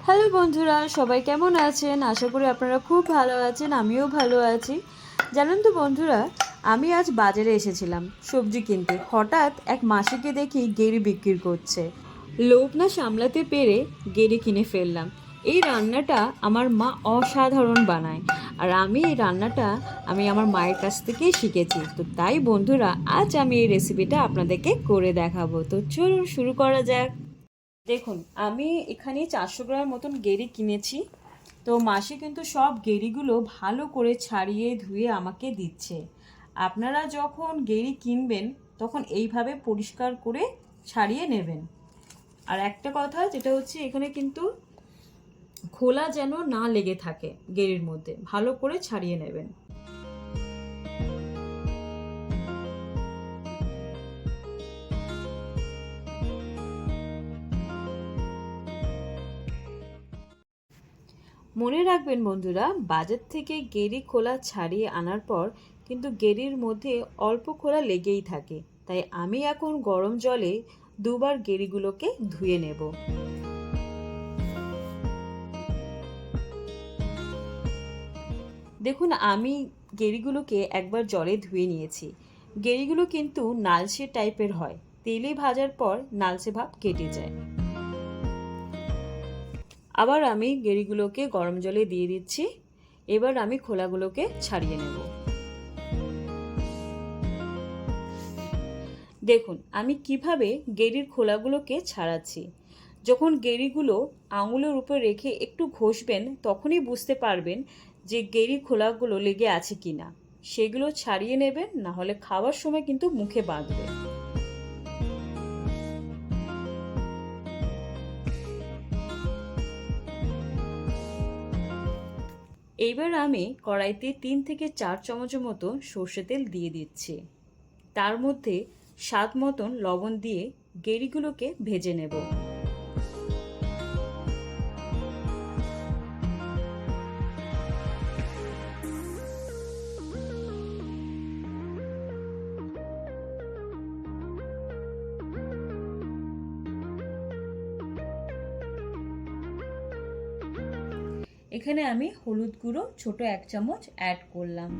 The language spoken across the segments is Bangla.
হ্যালো বন্ধুরা, সবাই কেমন আছেন? আশা করি আপনারা খুব ভালো আছেন। আমিও ভালো আছি। জানেন তো বন্ধুরা, আমি আজ বাজারে এসেছিলাম সবজি কিনতে। হঠাৎ এক মাসিকে দেখি গেরি বিক্রি করছে। লোভ না সামলাতে পেরে গেরি কিনে ফেললাম। এই রান্নাটা আমার মা অসাধারণ বানায়, আর আমি এই রান্নাটা আমার মায়ের কাছ থেকেই শিখেছি। তো তাই বন্ধুরা, আজ আমি এই রেসিপিটা আপনাদেরকে করে দেখাবো। তো চলুন শুরু করা যাক। দেখুন, আমি এখানে 400 গ্রাম মতন গেরি কিনেছি। তো মাসি কিন্তু সব গেরিগুলো ভালো করে ছাড়িয়ে ধুয়ে আমাকে দিচ্ছে। আপনারা যখন গেরি কিনবেন তখন এইভাবে পরিষ্কার করে ছাড়িয়ে নেবেন। আর একটা কথা যেটা হচ্ছে, এখানে কিন্তু খোলা যেন না লেগে থাকে, গেরির মধ্যে ভালো করে ছাড়িয়ে নেবেন। মনে রাখবেন বন্ধুরা, বাজার থেকে গেরি খোলা ছাড়িয়ে আনার পর কিন্তু গেরির মধ্যে অল্প খোলা লেগেই থাকে। তাই আমি এখন গরম জলে দুবার গেরিগুলোকে ধুয়ে নেব। দেখুন, আমি গেরিগুলোকে একবার জলে ধুয়ে নিয়েছি। গেরিগুলো কিন্তু নালচে টাইপের হয়, তেলে ভাজার পর নালচে ভাব কেটে যায়। আবার আমি গেরিগুলোকে গরম জলে দিয়ে দিচ্ছি। এবার আমি খোলাগুলোকে ছাড়িয়ে নেব। দেখুন, আমি কিভাবে গেরির খোলাগুলোকে ছাড়াচ্ছি। যখন গেরিগুলো আঙুলের উপর রেখে একটু ঘষবেন, তখনই বুঝতে পারবেন যে গেরি খোলাগুলো লেগে আছে কিনা। সেগুলো ছাড়িয়ে নেবেন, না হলে খাওয়ার সময় কিন্তু মুখে বাঁধবে। এইবার আমি কড়াইতে 3 থেকে 4 চামচের মতো সর্ষে তেল দিয়ে দিচ্ছি। তার মধ্যে স্বাদ মতন লবণ দিয়ে গেরিগুলোকে ভেজে নেব। এখানে আমি হলুদ গুঁড়ো ছোট 1 চামচ অ্যাড করলাম।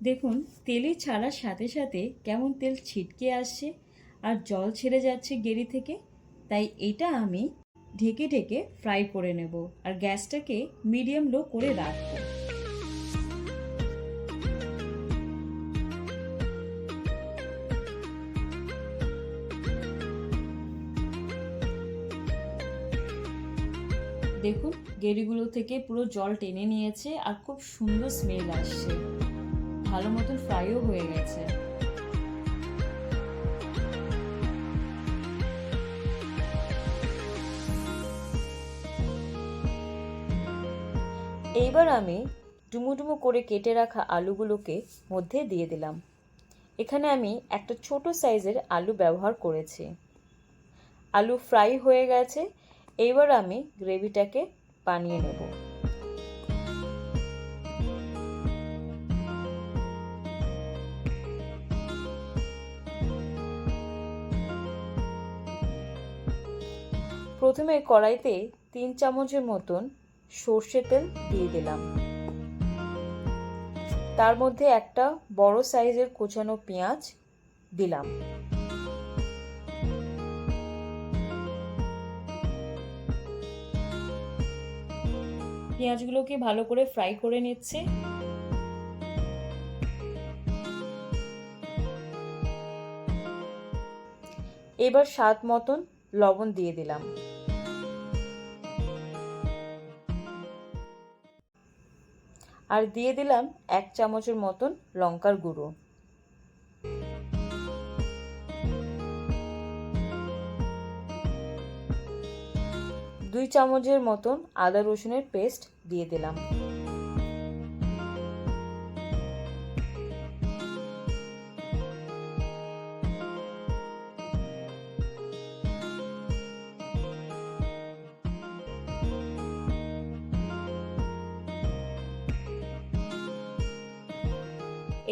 দেখুন, তেলে ছাড়ার সাথে সাথে কেমন তেল ছিটকে আসছে আর জল ছেড়ে যাচ্ছে গেরি থেকে। তাই এটা আমি ঢেকে ঢেকে ফ্রাই করে নেব, আর গ্যাসটাকে মিডিয়াম লো করে রাখবো। দেখুন, গেরিগুলো থেকে পুরো জল টেনে নিয়েছে আর খুব সুন্দর স্মেল আসছে। ভালো মতন ফ্রাইও হয়ে গেছে। এইবার আমি ডুমো ডুমো করে কেটে রাখা আলুগুলোকে মধ্যে দিয়ে দিলাম। এখানে আমি একটা ছোট সাইজের আলু ব্যবহার করেছি। আলু ফ্রাই হয়ে গেছে। এইবার আমি গ্রেভিটাকে বানিয়ে নেব। প্রথমে কড়াইতে 3 চামচের মতন সর্ষে তেল দিয়ে দিলাম। তার মধ্যে একটা বড় সাইজের কোচানো পেঁয়াজ দিলাম। পেঁয়াজগুলোকে ভালো করে ফ্রাই করে নিচ্ছে। এবার স্বাদ মতন লবণ দিয়ে দিলাম। আর দিয়ে দিলাম 1 চামচের মতন লঙ্কার গুঁড়ো। দুই চামচের মতন আদা রসুনের পেস্ট দিয়ে দিলাম।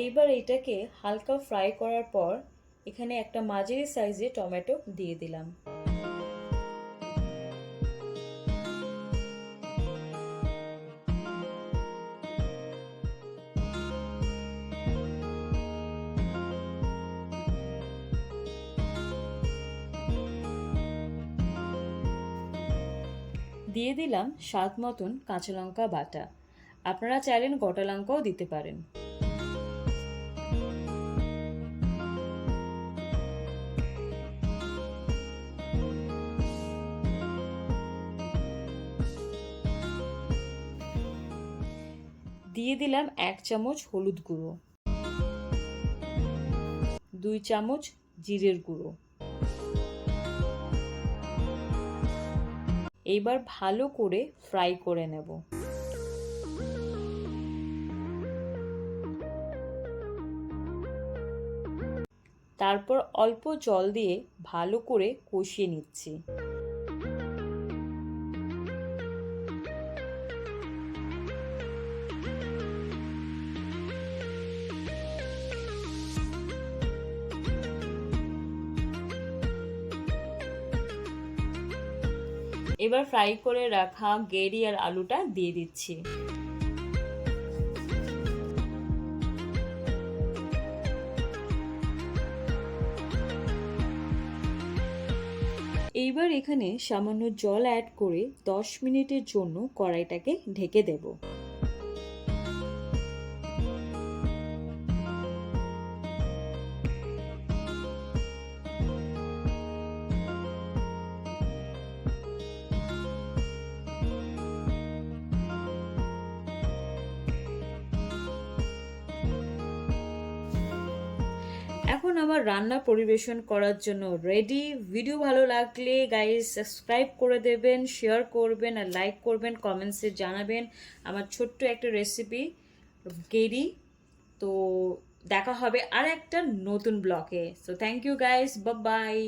এইবার এটাকে হালকা ফ্রাই করার পর এখানে একটা মাঝারি সাইজে টমেটো দিয়ে দিলাম। দিয়ে দিলাম স্বাদ মতন কাঁচা লঙ্কা বাটা। আপনারা চাইলেন গোটা লঙ্কাও দিতে পারেন। দিয়ে দিলাম 1 চামচ হলুদ গুঁড়ো, 2 চামচ জিরের গুঁড়ো। এইবার ভালো করে ফ্রাই করে নেব। তারপর অল্প জল দিয়ে ভালো করে কষিয়ে নিচ্ছি। এবার ফ্রাই করে রাখা গেরি আর আলুটা দিয়ে দিচ্ছি। এইবার এখানে সামান্য জল অ্যাড করে 10 মিনিটের জন্য কড়াইটাকে ঢেকে দেব। এখন আমার রান্না পরিবেশন করার জন্য রেডি। ভিডিও ভালো লাগলে গাইস সাবস্ক্রাইব করে দেবেন, শেয়ার করবেন আর লাইক করবেন, কমেন্টসে জানাবেন আমার ছোট্ট একটা রেসিপি গেরি। তো দেখা হবে আর একটা নতুন ব্লগে। So thank you guys, bye by.